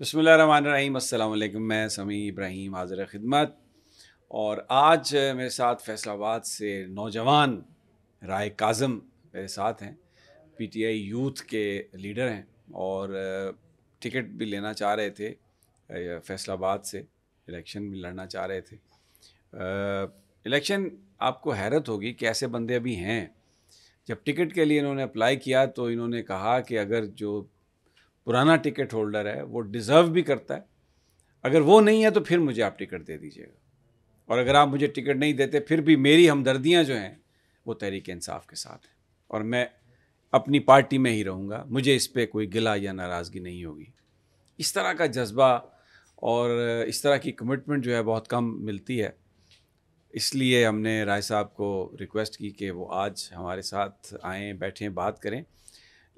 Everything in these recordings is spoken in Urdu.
بسم اللہ الرحمن الرحیم۔ السلام علیکم، میں سمیع ابراہیم حاضر خدمت، اور آج میرے ساتھ فیصل آباد سے نوجوان رائے کاظم میرے ساتھ ہیں۔ پی ٹی آئی یوتھ کے لیڈر ہیں اور ٹکٹ بھی لینا چاہ رہے تھے، فیصل آباد سے الیکشن بھی لڑنا چاہ رہے تھے۔ الیکشن آپ کو حیرت ہوگی کہ ایسے بندے ابھی ہیں، جب ٹکٹ کے لیے انہوں نے اپلائی کیا تو انہوں نے کہا کہ اگر جو پرانا ٹکٹ ہولڈر ہے وہ ڈیزرو بھی کرتا ہے، اگر وہ نہیں ہے تو پھر مجھے آپ ٹکٹ دے دیجیے گا، اور اگر آپ مجھے ٹکٹ نہیں دیتے پھر بھی میری ہمدردیاں جو ہیں وہ تحریک انصاف کے ساتھ ہیں، اور میں اپنی پارٹی میں ہی رہوں گا، مجھے اس پہ کوئی گلہ یا ناراضگی نہیں ہوگی۔ اس طرح کا جذبہ اور اس طرح کی کمٹمنٹ جو ہے بہت کم ملتی ہے، اس لیے ہم نے رائے صاحب کو ریکویسٹ کی کہ وہ آج ہمارے ساتھ آئیں، بیٹھیں، بات کریں۔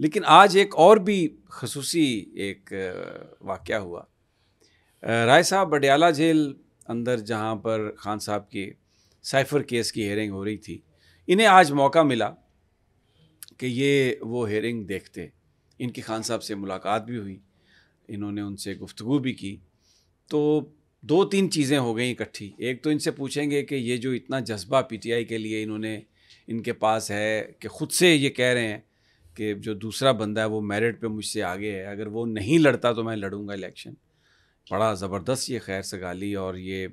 لیکن آج ایک اور بھی خصوصی ایک واقعہ ہوا۔ رائے صاحب بڈیالہ جیل اندر، جہاں پر خان صاحب کی سائفر کیس کی ہیئرنگ ہو رہی تھی، انہیں آج موقع ملا کہ یہ وہ ہیئرنگ دیکھتے۔ ان کی خان صاحب سے ملاقات بھی ہوئی، انہوں نے ان سے گفتگو بھی کی، تو دو تین چیزیں ہو گئیں اکٹھی۔ ایک تو ان سے پوچھیں گے کہ یہ جو اتنا جذبہ پی ٹی آئی کے لیے ان کے پاس ہے کہ خود سے یہ کہہ رہے ہیں کہ جو دوسرا بندہ ہے وہ میرٹ پہ مجھ سے آگے ہے، اگر وہ نہیں لڑتا تو میں لڑوں گا الیکشن۔ بڑا زبردست یہ خیر سگالی اور یہ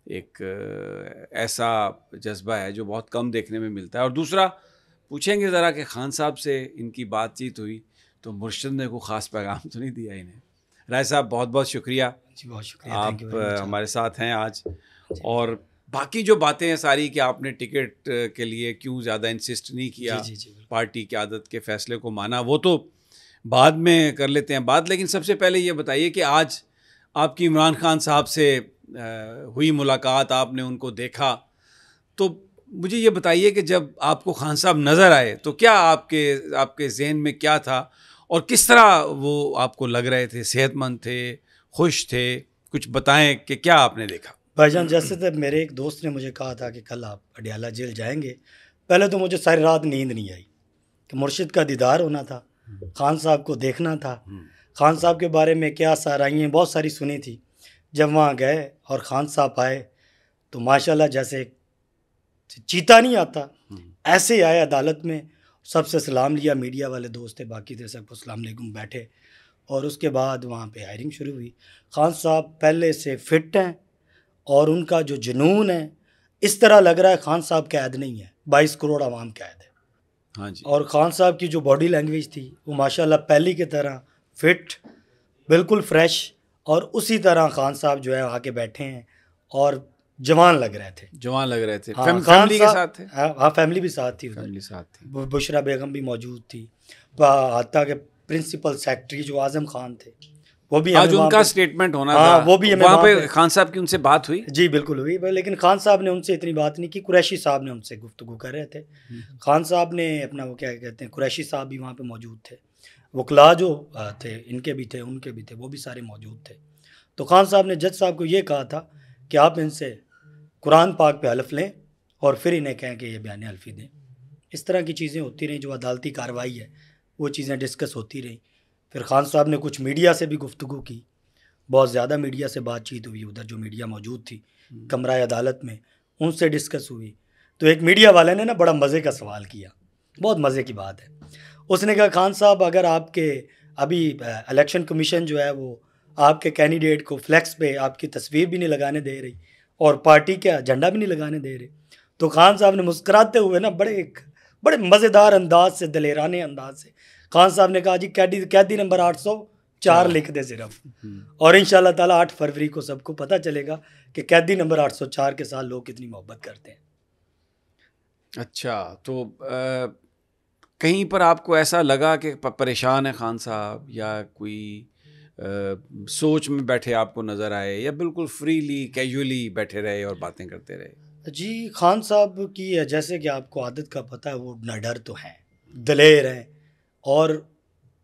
ایک ایسا جذبہ ہے جو بہت کم دیکھنے میں ملتا ہے۔ اور دوسرا پوچھیں گے ذرا کہ خان صاحب سے ان کی بات چیت ہوئی تو مرشد نے کوئی خاص پیغام تو نہیں دیا انہیں۔ رائے صاحب بہت بہت شکریہ، جی بہت شکریہ، آپ ہمارے ساتھ ہیں آج۔ اور باقی جو باتیں ہیں ساری کہ آپ نے ٹکٹ کے لیے کیوں زیادہ انسسٹ نہیں کیا، پارٹی کی عادت کے فیصلے کو مانا، وہ تو بعد میں کر لیتے ہیں بات، لیکن سب سے پہلے یہ بتائیے کہ آج آپ کی عمران خان صاحب سے ہوئی ملاقات، آپ نے ان کو دیکھا، تو مجھے یہ بتائیے کہ جب آپ کو خان صاحب نظر آئے تو کیا آپ کے ذہن میں کیا تھا، اور کس طرح وہ آپ کو لگ رہے تھے؟ صحت مند تھے، خوش تھے؟ کچھ بتائیں کہ کیا آپ نے دیکھا۔ بھائی جان، جیسے تو میرے ایک دوست نے مجھے کہا تھا کہ کل آپ بڈیالہ جیل جائیں گے، پہلے تو مجھے ساری رات نیند نہیں آئی کہ مرشد کا دیدار ہونا تھا، خان صاحب کو دیکھنا تھا، خان صاحب کے بارے میں کیا سرائیاں بہت ساری سنی تھی۔ جب وہاں گئے اور خان صاحب آئے تو ماشاءاللہ جیسے چیتا نہیں آتا ایسے آئے عدالت میں، سب سے سلام لیا، میڈیا والے دوست تھے، باقی تھے، سب کو السلام علیکم، بیٹھے، اور اس کے بعد وہاں پہ ہائرنگ شروع ہوئی۔ خان صاحب پہلے سے فٹ ہیں اور ان کا جو جنون ہے، اس طرح لگ رہا ہے خان صاحب قید نہیں ہے، 22 کروڑ عوام قید ہے۔ ہاں جی۔ اور خان صاحب کی جو باڈی لینگویج تھی وہ ماشاءاللہ پہلی کی طرح فٹ، بالکل فریش، اور اسی طرح خان صاحب جو ہے آ کے بیٹھے ہیں اور جوان لگ رہے تھے، جوان لگ رہے تھے۔ فیملی کے ساتھ تھے؟ ہاں، فیملی بھی ساتھ تھی، فیملی ساتھ تھی، بشرا بیگم بھی موجود تھی، حتیٰ کہ پرنسپل سیکرٹری جو اعظم خان تھے وہ بھی، آج ان کا اسٹیٹمنٹ ہونا تھا، وہ بھی وہاں پہ خان صاحب کی ان سے بات ہوئی؟ جی بالکل ہوئی، لیکن خان صاحب نے ان سے اتنی بات نہیں کی، قریشی صاحب نے ان سے گفتگو کر رہے تھے۔ خان صاحب نے اپنا وہ کیا کہتے ہیں، قریشی صاحب بھی وہاں پہ موجود تھے، وکلاء جو تھے ان کے بھی تھے، ان کے بھی تھے، وہ بھی سارے موجود تھے۔ تو خان صاحب نے جج صاحب کو یہ کہا تھا کہ آپ ان سے قرآن پاک پہ حلف لیں اور پھر انہیں کہیں کہ یہ بیان حلفی دیں۔ اس طرح کی چیزیں ہوتی رہیں، جو عدالتی کارروائی ہے وہ چیزیں ڈسکس ہوتی رہیں۔ پھر خان صاحب نے کچھ میڈیا سے بھی گفتگو کی، بہت زیادہ میڈیا سے بات چیت ہوئی، ادھر جو میڈیا موجود تھی کمرہ عدالت میں ان سے ڈسکس ہوئی۔ تو ایک میڈیا والے نے نا بڑا مزے کا سوال کیا، بہت مزے کی بات ہے۔ اس نے کہا خان صاحب اگر آپ کے ابھی الیکشن کمیشن جو ہے وہ آپ کے کینڈیڈیٹ کو فلیکس پہ آپ کی تصویر بھی نہیں لگانے دے رہی اور پارٹی کا جھنڈا بھی نہیں لگانے دے رہے، تو خان صاحب نے مسکراتے ہوئے نا بڑے مزیدار انداز سے، دلیرانے انداز سے خان صاحب نے کہا جی قیدی نمبر 804 لکھ دے صرف، اور انشاءاللہ تعالی 8 فروری کو سب کو پتہ چلے گا کہ قیدی نمبر 804 کے ساتھ لوگ کتنی محبت کرتے ہیں۔ اچھا، تو کہیں پر آپ کو ایسا لگا کہ پریشان ہے خان صاحب، یا کوئی سوچ میں بیٹھے آپ کو نظر آئے، یا بالکل فریلی کیجولی بیٹھے رہے اور باتیں کرتے رہے؟ جی، خان صاحب کی جیسے کہ آپ کو عادت کا پتہ ہے، وہ نڈر تو ہیں، دلیر ہیں، اور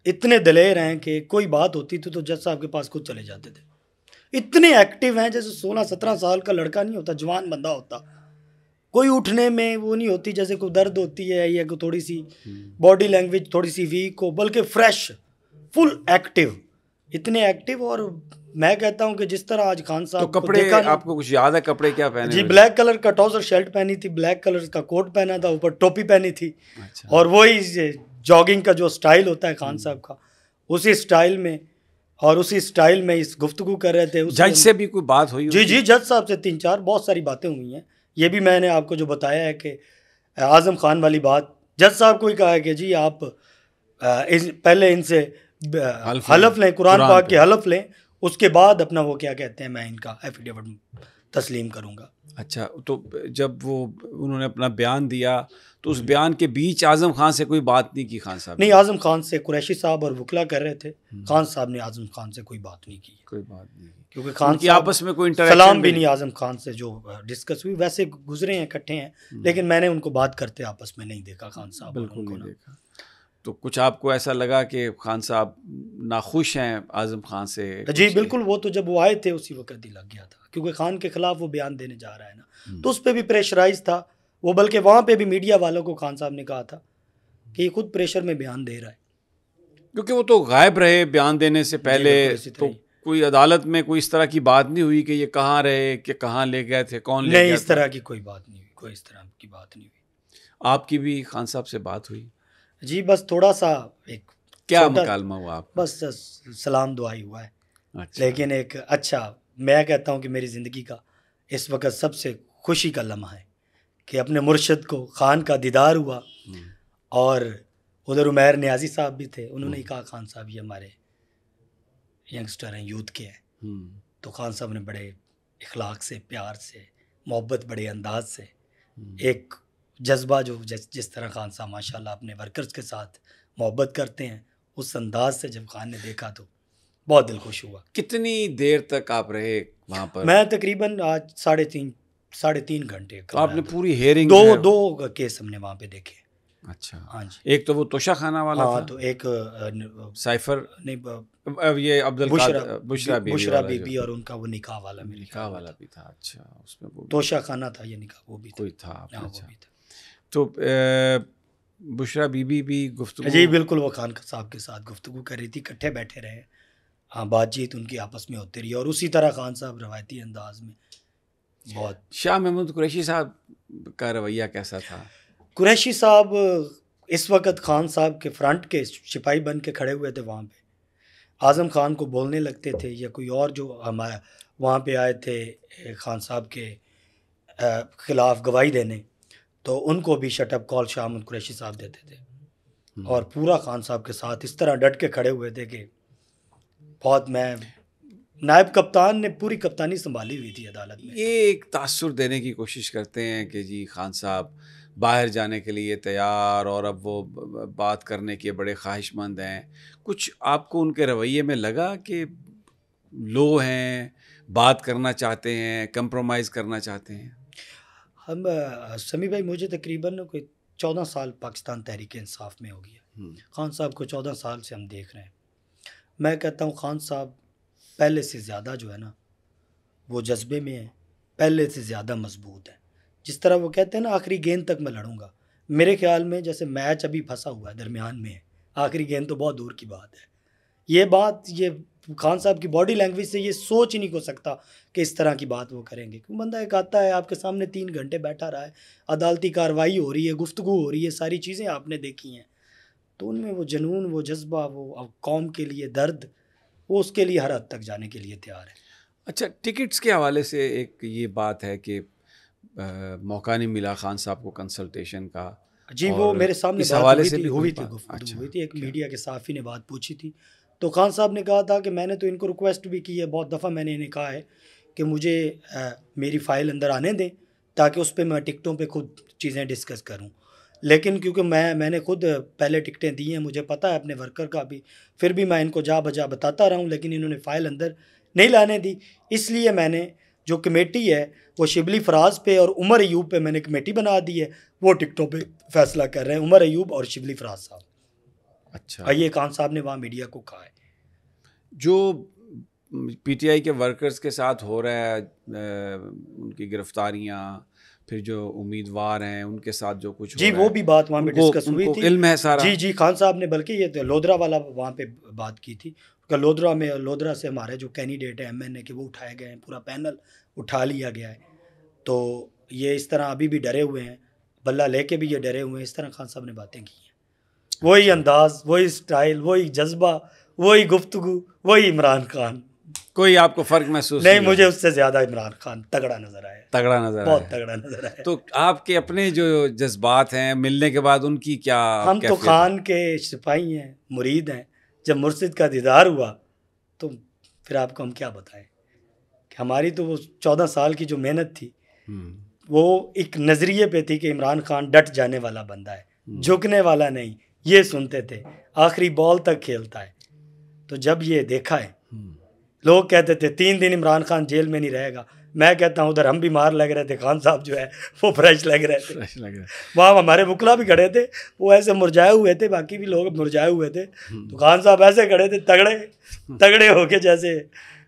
اتنے دلیر ہیں کہ کوئی بات ہوتی تھی تو جج صاحب کے پاس خود چلے جاتے تھے، اتنے ایکٹیو ہیں جیسے 16-17 سال کا لڑکا نہیں ہوتا، جوان بندہ ہوتا، کوئی اٹھنے میں وہ نہیں ہوتی جیسے کوئی درد ہوتی ہے یا کوئی تھوڑی سی باڈی لینگویج تھوڑی سی ویک ہو، بلکہ فریش، فل ایکٹیو، اتنے ایکٹیو. اور میں کہتا ہوں کہ جس طرح آج خان تو صاحب کو کپڑے دیکھا آپ کو کچھ یاد ہے کپڑے کیا پہنے جی ہوئے؟ بلیک کلر کا ٹراؤزر شرٹ پہنی تھی, بلیک کلر کا کوٹ پہنا تھا, اوپر ٹوپی پہنی تھی, اچھا. اور وہی جاگنگ کا جو سٹائل ہوتا ہے خان صاحب کا, اسی سٹائل میں اور اسی سٹائل میں اس گفتگو کر رہے تھے. جج سے بھی کوئی بات ہوئی؟ جی جی جج صاحب سے 3-4 بہت ساری باتیں ہوئی ہیں. یہ بھی میں نے آپ کو جو بتایا ہے کہ اعظم خان والی بات, جج صاحب کو ہی کہا ہے کہ جی آپ پہلے ان سے حلف لیں, قرآن پاک کے حلف لیں, اس کے بعد اپنا وہ کیا کہتے ہیں میں ان کا ایفیڈیوٹ تسلیم کروں گا. اچھا, تو جب وہ انہوں نے اپنا بیان دیا تو اس بیان کے بیچ اعظم خان سے کوئی بات نہیں کی خان صاحب؟ نہیں, اعظم خان سے قریشی صاحب اور وکلا کر رہے تھے, خان صاحب نے اعظم خان سے کوئی بات نہیں کی. کوئی بات نہیں کیونکہ خان کی صاحب آپس میں کوئی انٹریکشن سلام بھی نہیں اعظم خان سے جو ڈسکس ہوئی, ویسے گزرے ہیں اکٹھے ہیں, لیکن میں نے ان کو بات کرتے آپس میں نہیں دیکھا خان صاحب. بالکل نہیں دیکھا. تو کچھ آپ کو ایسا لگا کہ خان صاحب ناخوش ہیں اعظم خان سے؟ جی بالکل, وہ تو جب وہ آئے تھے اسی وقت ہی لگ گیا تھا, کیونکہ خان کے خلاف وہ بیان دینے جا رہا ہے نا, تو اس پہ بھی پریشرائز تھا وہ, بلکہ وہاں پہ بھی میڈیا والوں کو خان صاحب نے کہا تھا کہ یہ خود پریشر میں بیان دے رہا ہے, کیونکہ وہ تو غائب رہے بیان دینے سے پہلے. تو کوئی عدالت میں کوئی اس طرح کی بات نہیں ہوئی کہ یہ کہاں رہے, کہ کہاں لے گئے تھے, کون لے گیا؟ نہیں, اس طرح کی کوئی بات نہیں ہوئی, کوئی اس طرح کی بات نہیں ہوئی. آپ کی بھی خان صاحب سے بات ہوئی؟ جی بس تھوڑا سا ایک کیا مکالمہ ہوا آپ؟ بس سلام دعائی ہوا ہے. اچھا. لیکن ایک اچھا, میں کہتا ہوں کہ میری زندگی کا اس وقت سب سے خوشی کا لمحہ ہے کہ اپنے مرشد کو خان کا دیدار ہوا, اور ادھر عمیر نیازی صاحب بھی تھے, انہوں نے ہی کہا خان صاحب یہ ہمارے ینگسٹر ہیں, یوتھ کے ہیں. تو خان صاحب نے بڑے اخلاق سے, پیار سے, محبت بڑے انداز سے, ایک جذبہ جو جس طرح خان صاحب ماشاءاللہ اپنے ورکرز کے ساتھ محبت کرتے ہیں, اس انداز سے جب خان نے دیکھا تو بہت دل خوش ہوا. کتنی دیر تک آپ رہے وہاں پر؟ میں تقریباً آج 3.5 گھنٹے. تو آپ نے پوری ہیئرنگ دو کیس ہم نے وہاں پہ دیکھے. اچھا. ہاں جی, ایک تو وہ توشہ خانہ والا تھا, تو ایک سائفر نہیں, یہ بشرا بی بی, اور ان کا وہ نکاح والا بھی تھا. اچھا, اس میں وہ توشہ خانہ تھا, یہ نکاح وہ بھی کوئی تھا. اچھا, تو بشرا بی بی بھی گفتگو؟ جی بالکل, وہ خان صاحب کے ساتھ گفتگو کر رہی تھی, اکٹھے بیٹھے رہے, ہاں بات چیت ان کی آپس میں ہوتی رہی, اور اسی طرح خان صاحب روایتی انداز میں بہت. شاہ محمود قریشی صاحب کا رویہ کیسا تھا؟ قریشی صاحب اس وقت خان صاحب کے فرنٹ کے سپاہی بن کے کھڑے ہوئے تھے وہاں پہ, اعظم خان کو بولنے لگتے تھے, یا کوئی اور جو ہمارے وہاں پہ آئے تھے خان صاحب کے خلاف گواہی دینے, تو ان کو بھی شٹ اپ کال شاہ محمود قریشی صاحب دیتے تھے, اور پورا خان صاحب کے ساتھ اس طرح ڈٹ کے کھڑے ہوئے تھے کہ بہت. میں نائب کپتان نے پوری کپتانی سنبھالی ہوئی تھی عدالت میں. یہ ایک تاثر دینے کی کوشش کرتے ہیں کہ جی خان صاحب باہر جانے کے لیے تیار, اور اب وہ بات کرنے کے بڑے خواہش مند ہیں. کچھ آپ کو ان کے رویے میں لگا کہ لو ہیں, بات کرنا چاہتے ہیں, کمپرومائز کرنا چاہتے ہیں؟ ہم سمیع بھائی, مجھے تقریباً کوئی 14 سال پاکستان تحریک انصاف میں ہو گیا. خان صاحب کو 14 سال سے ہم دیکھ رہے ہیں. میں کہتا ہوں خان صاحب پہلے سے زیادہ جو ہے نا وہ جذبے میں ہیں, پہلے سے زیادہ مضبوط ہے. جس طرح وہ کہتے ہیں نا آخری گیند تک میں لڑوں گا, میرے خیال میں جیسے میچ ابھی پھنسا ہوا ہے درمیان میں ہے, آخری گیند تو بہت دور کی بات ہے. یہ خان صاحب کی باڈی لینگویج سے یہ سوچ ہی نہیں ہو سکتا کہ اس طرح کی بات وہ کریں گے. کیوں بندہ ایک آتا ہے آپ کے سامنے 3 گھنٹے بیٹھا رہا ہے, عدالتی کارروائی ہو رہی ہے, گفتگو ہو رہی ہے, ساری چیزیں آپ نے دیکھی ہیں, تو ان میں وہ جنون, وہ جذبہ, وہ قوم کے لیے درد, وہ اس کے لیے ہر حد تک جانے کے لیے تیار ہے. اچھا, ٹکٹس کے حوالے سے ایک یہ بات ہے کہ موقع نہیں ملا خان صاحب کو کنسلٹیشن کا. جی وہ میرے سامنے بات ہوئی تھی, گفتگو ہوئی تھی, ایک میڈیا کے صحافی نے بات پوچھی تھی, تو خان صاحب نے کہا تھا کہ میں نے تو ان کو ریکویسٹ بھی کی ہے, بہت دفعہ میں نے انہیں کہا ہے کہ مجھے میری فائل اندر آنے دیں تاکہ اس پہ میں ٹکٹوں پہ خود چیزیں ڈسکس کروں, لیکن کیونکہ میں نے خود پہلے ٹکٹیں دی ہیں, مجھے پتہ ہے اپنے ورکر کا بھی, پھر بھی میں ان کو جا بجا بتاتا رہا ہوں, لیکن انہوں نے فائل اندر نہیں لانے دی. اس لیے میں نے جو کمیٹی ہے وہ شبلی فراز پہ اور عمر ایوب پہ میں نے کمیٹی بنا دی ہے, وہ ٹکٹوں پہ فیصلہ کر رہے ہیں, عمر ایوب اور شبلی فراز صاحب. اچھا, یہ خان صاحب نے وہاں میڈیا کو کہا ہے. جو پی ٹی آئی کے ورکرز کے ساتھ ہو رہا ہے, ان کی گرفتاریاں, پھر جو امیدوار ہیں ان کے ساتھ جو کچھ جی وہ بھی بات وہاں پہ ڈسکس ہوئی تھی. علم ہے سارا؟ جی خان صاحب نے بلکہ یہ لودھرا والا وہاں پہ بات کی تھی لودرا سے ہمارے جو کینڈیڈیٹ ہیں MNA کے وہ اٹھائے گئے ہیں، پورا پینل اٹھا لیا گیا ہے. تو یہ اس طرح ابھی بھی ڈرے ہوئے ہیں، بلہ لے کے بھی یہ ڈرے ہوئے ہیں. اس طرح خان صاحب نے باتیں کی ہیں، وہی انداز، وہی سٹائل، وہی جذبہ، وہی گفتگو، وہی عمران خان. کوئی آپ کو فرق محسوس نہیں، مجھے اس سے زیادہ عمران خان تگڑا نظر آیا. تگڑا نظر بہت آیا؟ تگڑا نظر آیا. تو آپ کے اپنے جو جذبات ہیں ملنے کے بعد ان کی کیا ہم تو خان کے سپاہی ہیں، مرید ہیں. جب مرشد کا دیدار ہوا تو پھر آپ کو ہم کیا بتائیں کہ ہماری تو وہ 14 سال کی جو محنت تھی وہ ایک نظریے پہ تھی کہ عمران خان ڈٹ جانے والا بندہ ہے، جھکنے والا نہیں. یہ سنتے تھے آخری بال تک کھیلتا ہے. تو جب یہ دیکھا ہے، لوگ کہتے تھے 3 دن عمران خان جیل میں نہیں رہے گا. میں کہتا ہوں ادھر ہم بیمار لگ رہے تھے، خان صاحب جو ہے وہ فریش لگ رہے تھے. وہاں ہمارے وکلا بھی کھڑے تھے، وہ ایسے مرجائے ہوئے تھے، باقی بھی لوگ مرجائے ہوئے تھے. تو خان صاحب ایسے کھڑے تھے تگڑے ہو کے، جیسے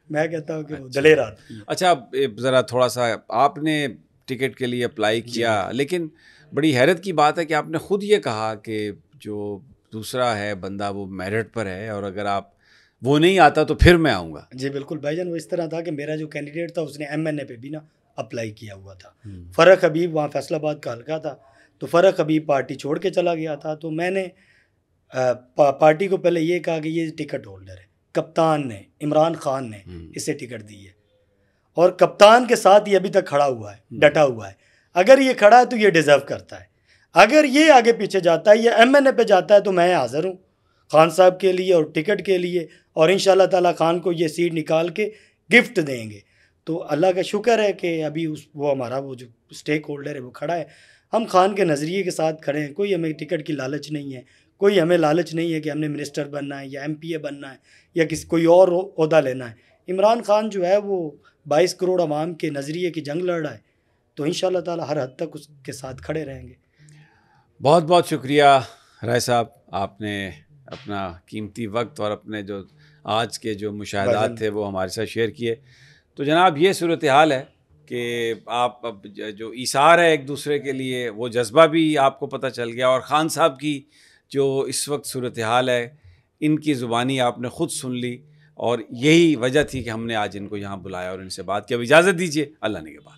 میں کہتا ہوں کہ وہ دلیر آدمی. اچھا ذرا تھوڑا سا، آپ نے ٹکٹ کے لیے اپلائی کیا، لیکن بڑی حیرت کی بات ہے کہ آپ نے خود یہ کہا کہ جو دوسرا ہے بندہ وہ میرٹ پر ہے، اور اگر آپ وہ نہیں آتا تو پھر میں آؤں گا. جی بالکل بھائی جان، وہ اس طرح تھا کہ میرا جو کینڈیڈیٹ تھا اس نے MNA پہ بھی نا اپلائی کیا ہوا تھا. فرق حبیب وہاں فیصل آباد کا حلقہ تھا، تو فرق حبیب پارٹی چھوڑ کے چلا گیا تھا. تو میں نے پارٹی کو پہلے یہ کہا کہ یہ ٹکٹ ہولڈر ہے، کپتان نے، عمران خان نے اسے ٹکٹ دی ہے، اور کپتان کے ساتھ یہ ابھی تک کھڑا ہوا ہے، ڈٹا ہوا ہے. اگر یہ کھڑا ہے تو یہ ڈیزرو کرتا ہے. اگر یہ آگے پیچھے جاتا ہے، یہ MNA پہ جاتا ہے، تو میں حاضر ہوں خان صاحب کے لیے اور ٹکٹ کے لیے، اور انشاءاللہ تعالیٰ خان کو یہ سیٹ نکال کے گفٹ دیں گے. تو اللہ کا شکر ہے کہ ابھی وہ ہمارا وہ جو اسٹیک ہولڈر ہے وہ کھڑا ہے. ہم خان کے نظریے کے ساتھ کھڑے ہیں. کوئی ہمیں ٹکٹ کی لالچ نہیں ہے، کوئی ہمیں لالچ نہیں ہے کہ ہم نے منسٹر بننا ہے یا MPA بننا ہے یا کوئی اور عہدہ لینا ہے. عمران خان جو ہے وہ 22 کروڑ عوام کے نظریے کی جنگ لڑ رہا ہے، تو انشاءاللہ تعالیٰ ہر حد تک اس کے ساتھ کھڑے رہیں گے. بہت بہت شکریہ رائے صاحب، آپ نے اپنا قیمتی وقت اور اپنے جو آج کے جو مشاہدات تھے وہ ہمارے ساتھ شیئر کیے. تو جناب یہ صورتحال ہے کہ آپ اب جو ایثار ہے ایک دوسرے کے لیے، وہ جذبہ بھی آپ کو پتہ چل گیا، اور خان صاحب کی جو اس وقت صورتحال ہے ان کی زبانی آپ نے خود سن لی، اور یہی وجہ تھی کہ ہم نے آج ان کو یہاں بلایا اور ان سے بات کی. اب اجازت دیجیے، اللہ نگہبان.